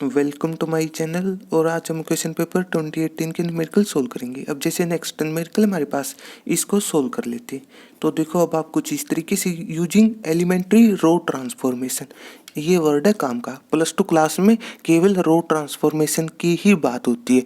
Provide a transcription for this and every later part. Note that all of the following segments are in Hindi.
Welcome to my channel. और आज हम क्वेश्चन पेपर 2018 के न्यूमेरिकल सोल्व करेंगे। अब जैसे नेक्स्ट न्यूमेरिकल हमारे पास, इसको सोल्व कर लेते हैं। तो देखो, अब आप कुछ इस तरीके से यूजिंग एलिमेंट्री रो ट्रांसफॉर्मेशन, ये वर्ड है काम का। +2 क्लास में केवल रो ट्रांसफॉर्मेशन की ही बात होती है।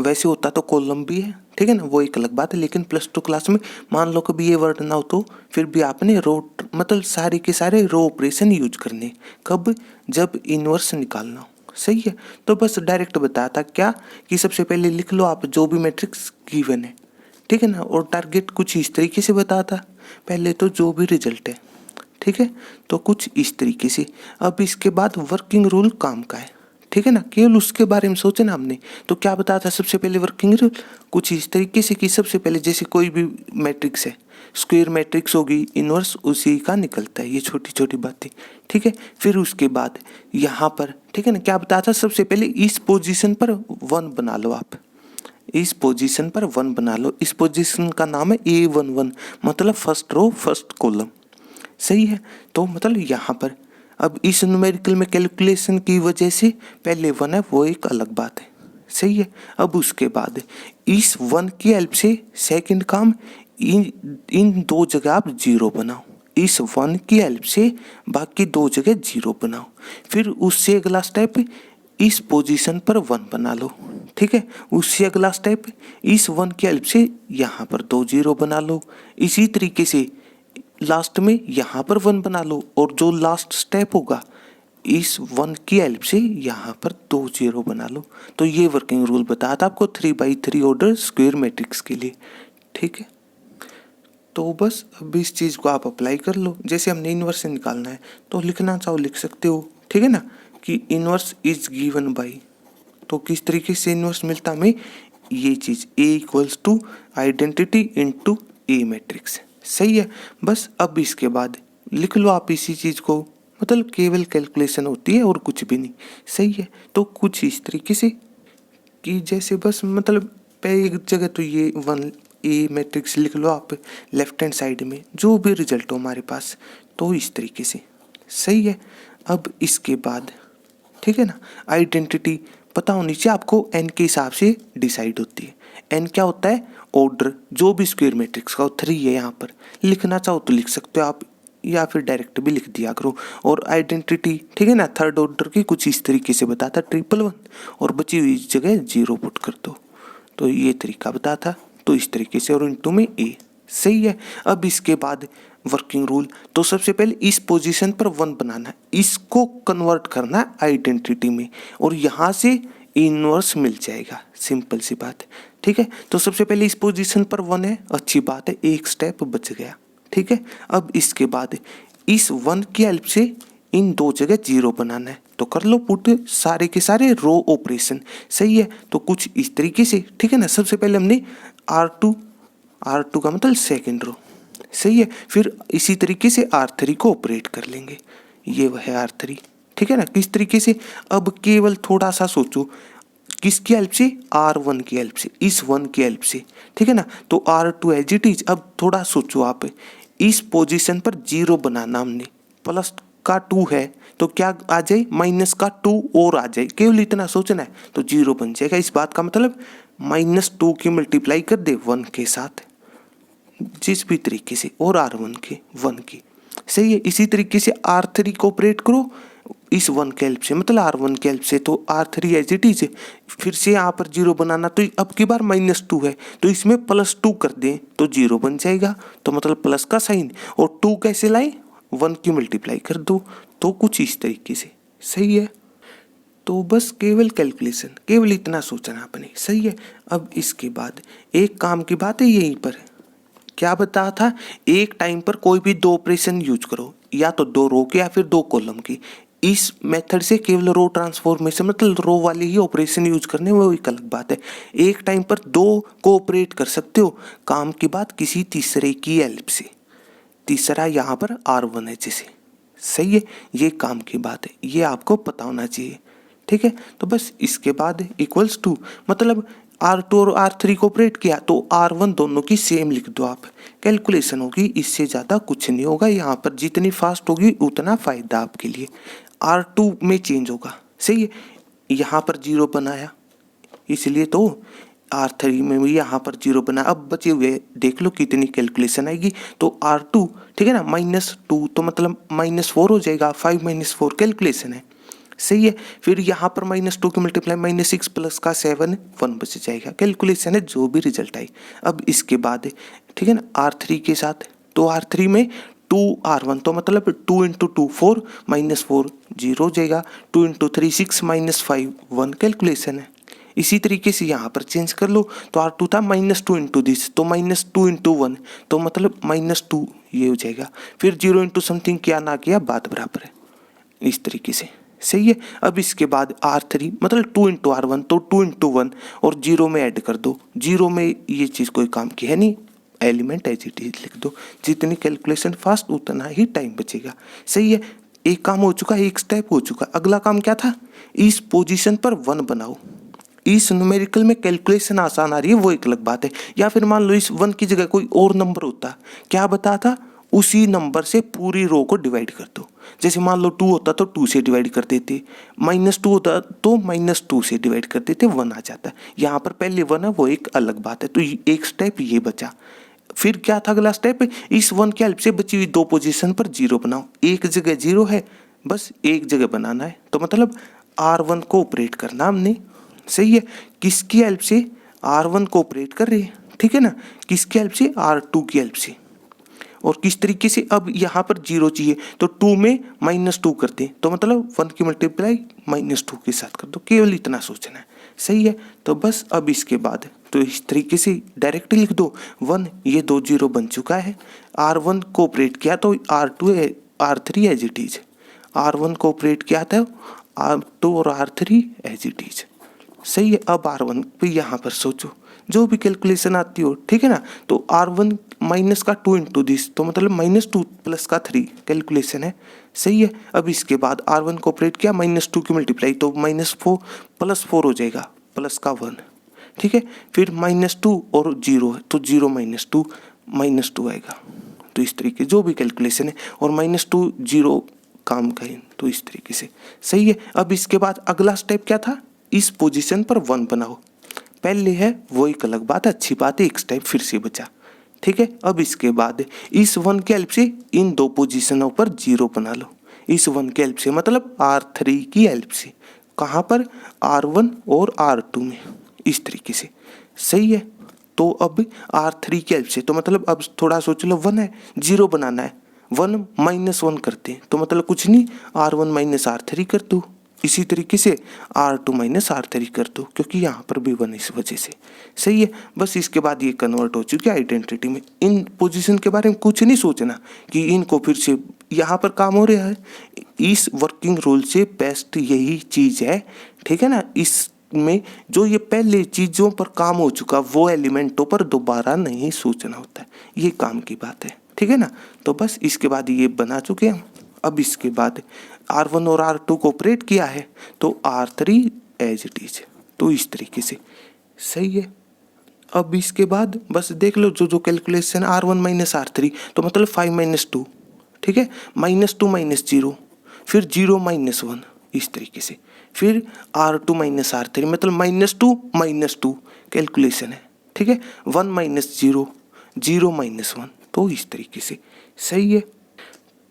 वैसे होता तो कॉलम भी है, ठीक है ना, वो एक अलग बात है। लेकिन +2 क्लास में मान लो कभी ये वर्ड ना हो तो फिर भी आपने रो मतलब सारे के सारे रो ऑपरेशन यूज करने। कब? जब इनवर्स निकालना हो। सही है। तो बस डायरेक्ट बताता क्या कि सबसे पहले लिख लो आप जो भी मैट्रिक्स गिवन है, ठीक है ना। और टारगेट कुछ इस तरीके से बताता, पहले तो जो भी रिजल्ट है, ठीक है, तो कुछ इस तरीके से। अब इसके बाद वर्किंग रूल काम का है, ठीक है ना, केवल उसके बारे में सोचे ना हमने। तो क्या बताता सबसे पहले वर्किंग रूल कुछ इस तरीके से कि सबसे पहले जैसे कोई भी मैट्रिक्स है, स्क्वायर मैट्रिक्स होगी, इनवर्स उसी का निकलता है। ये छोटी छोटी बातें, ठीक है। फिर उसके बाद यहाँ पर, ठीक है ना, क्या बताता सबसे पहले इस पोजीशन पर 1 बना लो आप। इस पोजीशन पर 1 बना लो। इस पोजीशन का नाम है A11, मतलब फर्स्ट रो फर्स्ट कॉलम। सही है। तो मतलब यहाँ पर अब इस न्यूमेरिकल में कैलकुलेशन की वजह से पहले 1 है, वो एक अलग बात है। सही है। अब उसके बाद इस 1 की हेल्प से सेकंड काम, इन दो जगह आप 0 बनाओ। इस 1 की हेल्प से बाकी दो जगह 0 बनाओ। फिर उससे अगला स्टेप, इस पोजीशन पर 1 बना लो, ठीक है। उससे अगला स्टेप, इस 1 की हेल्प से यहाँ पर 2 0 बना लो। इसी तरीके से लास्ट में यहाँ पर 1 बना लो। और जो लास्ट स्टेप होगा, इस 1 की हेल्प से यहाँ पर 2 0 बना लो। तो ये वर्किंग रूल बताया था आपको 3x3 ऑर्डर स्क्वायर मैट्रिक्स के लिए, ठीक है। तो बस अब इस चीज़ को आप अप्लाई कर लो। जैसे हमने इनवर्स से निकालना है तो लिखना चाहो लिख सकते हो, ठीक है ना, कि इनवर्स इज गिवन बाई। तो किस तरीके से इनवर्स मिलता हमें, ये चीज़ A = identity into A matrix. सही है। बस अब इसके बाद लिख लो आप इसी चीज़ को, मतलब केवल कैलकुलेशन होती है और कुछ भी नहीं। सही है। तो कुछ इस तरीके से कि जैसे बस मतलब एक जगह तो ये 1A मैट्रिक्स लिख लो आप, लेफ्ट हैंड साइड में जो भी रिजल्ट हो हमारे पास, तो इस तरीके से। सही है। अब इसके बाद, ठीक है ना, आइडेंटिटी पता होनी चाहिए आपको, n के हिसाब से डिसाइड होती है। n क्या होता है? ऑर्डर, जो भी स्क्वायर मैट्रिक्स का 3 है। यहाँ पर लिखना चाहो तो लिख सकते हो आप, या फिर डायरेक्ट भी लिख दिया करो। और आइडेंटिटी, ठीक है ना, थर्ड ऑर्डर की कुछ इस तरीके से बताता 111, और बची हुई जगह 0 पुट कर दो। तो ये तरीका बताता, तो इस तरीके से, और इनटू में A। सही है। अब इसके बाद वर्किंग रूल, तो सबसे पहले इस पोजीशन पर 1 बनाना है, इसको कन्वर्ट करना है आइडेंटिटी में, और यहाँ से इनवर्स मिल जाएगा। सिंपल सी बात है, ठीक है। तो सबसे पहले इस पोजीशन पर 1 है, अच्छी बात है, एक स्टेप बच गया, ठीक है। अब इसके बाद इस 1 की हेल्प से इन दो जगह 0 बनाना है, तो कर लो पुट सारे के सारे रो ऑपरेशन। सही है। तो कुछ इस तरीके से, ठीक है ना। सबसे पहले हमने R2 का मतलब सेकंड रो। सही है। फिर इसी तरीके से R3 को ऑपरेट कर लेंगे, ये वह है R3, ठीक है ना। किस तरीके से, अब केवल थोड़ा सा सोचो, किसकी हेल्प से? R1 की हेल्प से, इस 1 की हेल्प से, ठीक है ना। तो R2 एज इट इज। अब थोड़ा सोचो आप, इस पोजीशन पर 0 बनाना हमने, प्लस का 2 है तो क्या आ जाए, माइनस का 2 और आ जाए, केवल इतना सोचना है तो 0 बन जाएगा। इस बात का मतलब -2 की मल्टीप्लाई कर दे 1 के साथ, जिस भी तरीके से, और R1 के 1 की। सही है। इसी तरीके से R3 को ऑपरेट करो इस 1 के हेल्प से, मतलब R1 के हेल्प से, तो R3 एज इट इज। फिर से यहाँ पर 0 बनाना, तो अब की बार -2 है तो इसमें +2 कर दें तो 0 बन जाएगा। तो मतलब प्लस का साइन, और 2 कैसे लाए, 1 की मल्टीप्लाई कर दो। तो कुछ इस तरीके से। सही है। तो बस केवल कैलकुलेशन, केवल इतना सोचना अपने। सही है। अब इसके बाद एक काम की बात है, यहीं पर क्या बताया था, एक टाइम पर कोई भी 2 ऑपरेशन यूज करो, या तो 2 रो के या फिर 2 कॉलम की। इस मेथड से केवल रो ट्रांसफॉर्मेशन, मतलब रो वाले ही ऑपरेशन यूज करने, वो एक अलग बात है। एक टाइम पर 2 को ऑपरेट कर सकते हो, काम की बात किसी तीसरे की हेल्प से। तीसरा यहाँ पर R1 है जैसे। सही है। ये काम की बात है, ये आपको पता होना चाहिए, ठीक है। तो बस इसके बाद =, मतलब R2 और R3 को ऑपरेट किया तो R1 दोनों की सेम लिख दो आप, कैलकुलेशन होगी, इससे ज़्यादा कुछ नहीं होगा। यहाँ पर जितनी फास्ट होगी उतना फ़ायदा आपके लिए। R2 में चेंज होगा। सही है। यहाँ पर 0 बनाया, इसलिए तो R3 में भी यहाँ पर 0 बना। अब बचे हुए देख लो कितनी कैलकुलेशन आएगी। तो R2 ठीक है ना, -2 तो मतलब -4 हो जाएगा। 5 - 4 कैलकुलेशन है, सही है। फिर यहाँ पर -2 की मल्टीप्लाई -6 प्लस का 7 1 बच जाएगा। कैलकुलेशन है जो भी रिजल्ट आई। अब इसके बाद ठीक है ना R3 के साथ, तो R3 में 2R1 तो मतलब 2 × 2 4 -4 0 हो जाएगा। 2 × 3 6 -5 1 कैलकुलेशन है। इसी तरीके से यहाँ पर चेंज कर लो। तो R2 था -2 × दिस, तो -2 × 1 तो मतलब -2 ये हो जाएगा। फिर 0 × समथिंग किया ना किया बात बराबर है, इस तरीके से, सही है। अब इसके बाद R3 मतलब 2 × R1 तो 2 × 1 और 0 में ऐड कर दो। 0 में ये चीज़ कोई काम की है नहीं, एलिमेंट एज इट इज लिख दो। जितनी कैलकुलेशन फास्ट उतना ही टाइम बचेगा, सही है। एक काम हो चुका, एक स्टेप हो चुका। अगला काम क्या था, इस पोजीशन पर 1 बनाओ। इस न्यूमेरिकल में कैलकुलेशन आसान आ रही है वो एक अलग बात है। या फिर मान लो इस 1 की जगह कोई और नंबर होता, क्या बताता, उसी नंबर से पूरी रो को डिवाइड कर दो। जैसे मान लो 2 होता तो 2 से डिवाइड कर देते, -2 होता तो -2 से डिवाइड कर देते, 1 आ जाता। यहाँ पर पहले 1 है वो एक अलग बात है। तो एक स्टेप ये बचा। फिर क्या था अगला स्टेप, इस 1 की हेल्प से बची हुई 2 पोजीशन पर 0 बनाओ। एक जगह 0 है, बस एक जगह बनाना है। तो मतलब R1 को ऑपरेट करना हमने, सही है। किसकी हेल्प से, R1 को ऑपरेट कर रहे हैं, ठीक है ना। किसकी हेल्प से, R2 की हेल्प से। और किस तरीके से, अब यहाँ पर 0 चाहिए तो 2 में -2 कर दें, तो मतलब 1 की मल्टीप्लाई -2 के साथ कर दो। केवल इतना सोचना है, सही है। तो बस अब इसके बाद तो इस तरीके से डायरेक्ट लिख दो 1, ये 2 0 बन चुका है। R1 को ऑपरेट किया तो R2 है, R3 as it is. R1 को ऑपरेट किया था R2 और R3 एज इट इज, सही है। अब R1 पे यहाँ पर सोचो जो भी कैलकुलेशन आती हो, ठीक है ना। तो R1 माइनस का 2 × दिस तो मतलब -2 प्लस का 3 कैलकुलेशन है, सही है। अब इसके बाद R1 को ऑपरेट किया -2 की मल्टीप्लाई तो -4 + 4 हो जाएगा, प्लस का 1, ठीक है। फिर -2 और 0 है तो 0 - 2 आएगा। तो इस तरीके जो भी कैलकुलेशन है, और -2 0 काम का है, तो इस तरीके से, सही है। अब इसके बाद अगला स्टेप क्या था, इस पोजीशन पर 1 बनाओ। पहले है वो एक अलग बात है, अच्छी बात है, एक स्टेप फिर से बचा, ठीक है। अब इसके बाद इस 1 की हेल्प से इन 2 पोजीशनों पर 0 बना लो। इस 1 की हेल्प से मतलब R3 की हेल्प से, कहाँ पर, R1 और R2 में, इस तरीके से, सही है। तो अब R3 की हेल्प से, तो मतलब अब थोड़ा सोच लो, 1 है 0 बनाना है, 1 - 1 करते हैं तो मतलब कुछ नहीं, R1 - R3 कर दो। इसी तरीके से R2 - R3 कर दो, क्योंकि यहाँ पर भी 1 इस वजह से, सही है। बस इसके बाद ये कन्वर्ट हो चुकी है आइडेंटिटी में। इन पोजीशन के बारे में कुछ नहीं सोचना कि इनको फिर से यहाँ पर काम हो रहा है। इस वर्किंग रूल से बेस्ट यही चीज़ है, ठीक है ना। इसमें जो ये पहले चीज़ों पर काम हो चुका वो एलिमेंटों पर दोबारा नहीं सोचना होता है, ये काम की बात है, ठीक है ना। तो बस इसके बाद ये बना चुके हम। अब इसके बाद R1 और R2 को ऑपरेट किया है तो R3 एज इट इज, तो इस तरीके से, सही है। अब इसके बाद बस देख लो जो जो कैलकुलेशन, R1 - R3 तो मतलब 5 - 2, ठीक है, -2 - 0, फिर 0 - 1, इस तरीके से। फिर R2 - R3 मतलब -2 - 2 कैलकुलेशन है, ठीक है। 1 - 0, 0 - 1, तो इस तरीके से, सही है।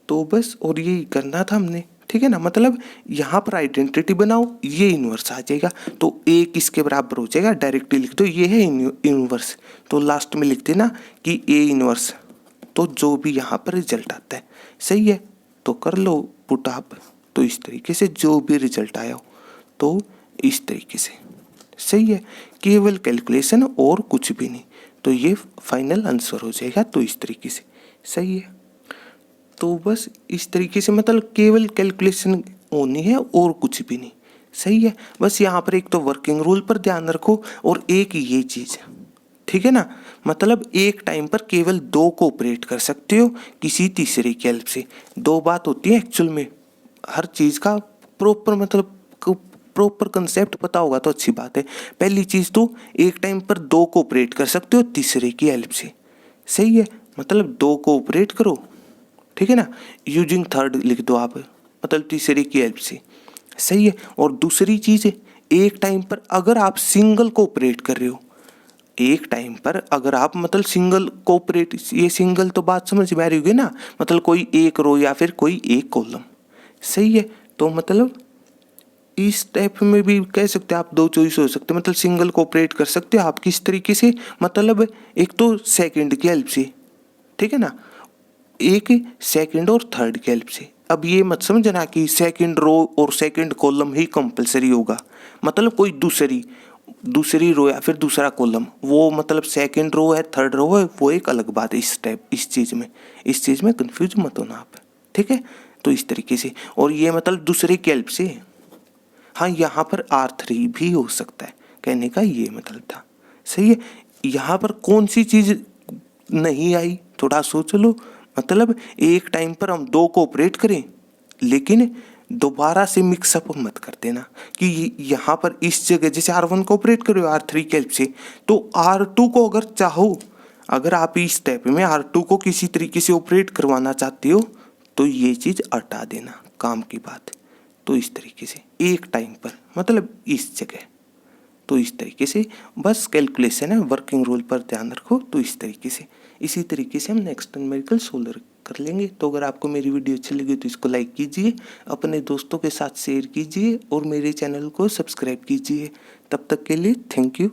तो बस और यही करना था हमने, ठीक है ना। मतलब यहाँ पर आइडेंटिटी बनाओ, ये इन्वर्स आ जाएगा तो एक इसके बराबर हो जाएगा, डायरेक्टली लिख दो ये है इन्वर्स, तो लास्ट में लिख देना कि ए इन्वर्स, तो जो भी यहाँ पर रिजल्ट आता है, सही है। तो कर लो पुट अप, तो इस तरीके से जो भी रिजल्ट आया हो तो इस तरीके से, सही है। केवल कैलकुलेशन और कुछ भी नहीं, तो ये फाइनल आंसर हो जाएगा, तो इस तरीके से, सही है। तो बस इस तरीके से मतलब केवल कैलकुलेशन होनी है और कुछ भी नहीं, सही है। बस यहाँ पर एक तो वर्किंग रूल पर ध्यान रखो और एक ये चीज़, ठीक है ना। मतलब एक टाइम पर केवल 2 को ऑपरेट कर सकते हो किसी तीसरे की हेल्प से। 2 बात होती है एक्चुअल में, हर चीज़ का प्रॉपर मतलब प्रॉपर कंसेप्ट पता होगा तो अच्छी बात है। पहली चीज़ तो एक टाइम पर 2 को ऑपरेट कर सकते हो तीसरे की हेल्प से, सही है। मतलब 2 को ऑपरेट करो, ठीक है ना, यूजिंग थर्ड लिख दो आप, मतलब तीसरे की हेल्प से, सही है। और दूसरी चीज़ है, एक टाइम पर अगर आप सिंगल को ऑपरेट कर रहे हो, एक टाइम पर अगर आप मतलब सिंगल कोऑपरेट, ये सिंगल तो बात समझ में आ रही होगी ना, मतलब कोई एक रो या फिर कोई एक कॉलम। सही है। तो मतलब इस टाइप में भी कह सकते हैं आप, दो चॉइस हो सकते हैं, मतलब सिंगल कोऑपरेट कर सकते हो आप किस तरीके से, मतलब एक तो सेकंड की हेल्प से, ठीक है ना, एक सेकंड और थर्ड की हेल्प से। अब ये मत समझना कि सेकंड रो और सेकंड कॉलम ही कंपलसरी होगा, मतलब कोई दूसरी रो या फिर दूसरा कॉलम, वो मतलब सेकंड रो है थर्ड रो है, वो एक अलग बात है। इस चीज़ में कंफ्यूज मत होना आप, ठीक है। तो इस तरीके से, और ये मतलब दूसरे की हेल्प से। हाँ, यहाँ पर R3 भी हो सकता है, कहने का ये मतलब था। सही है। यहाँ पर कौन सी चीज़ नहीं आई, थोड़ा सोच लो। मतलब एक टाइम पर हम दो को ऑपरेट करें, लेकिन दोबारा से मिक्सअप मत कर देना कि यहाँ पर इस जगह जैसे R1 को ऑपरेट करो R3 के हेल्प से, तो R2 को अगर चाहो, अगर आप इस स्टेप में R2 को किसी तरीके से ऑपरेट करवाना चाहते हो, तो ये चीज़ हटा देना, काम की बात। तो इस तरीके से एक टाइम पर, मतलब इस जगह, तो इस तरीके से बस कैलकुलेशन है, वर्किंग रूल पर ध्यान रखो। तो इस तरीके से, इसी तरीके से हम नेक्स्ट न्यूमेरिकल सोल्व कर लेंगे। तो अगर आपको मेरी वीडियो अच्छी लगी तो इसको लाइक कीजिए, अपने दोस्तों के साथ शेयर कीजिए और मेरे चैनल को सब्सक्राइब कीजिए। तब तक के लिए थैंक यू।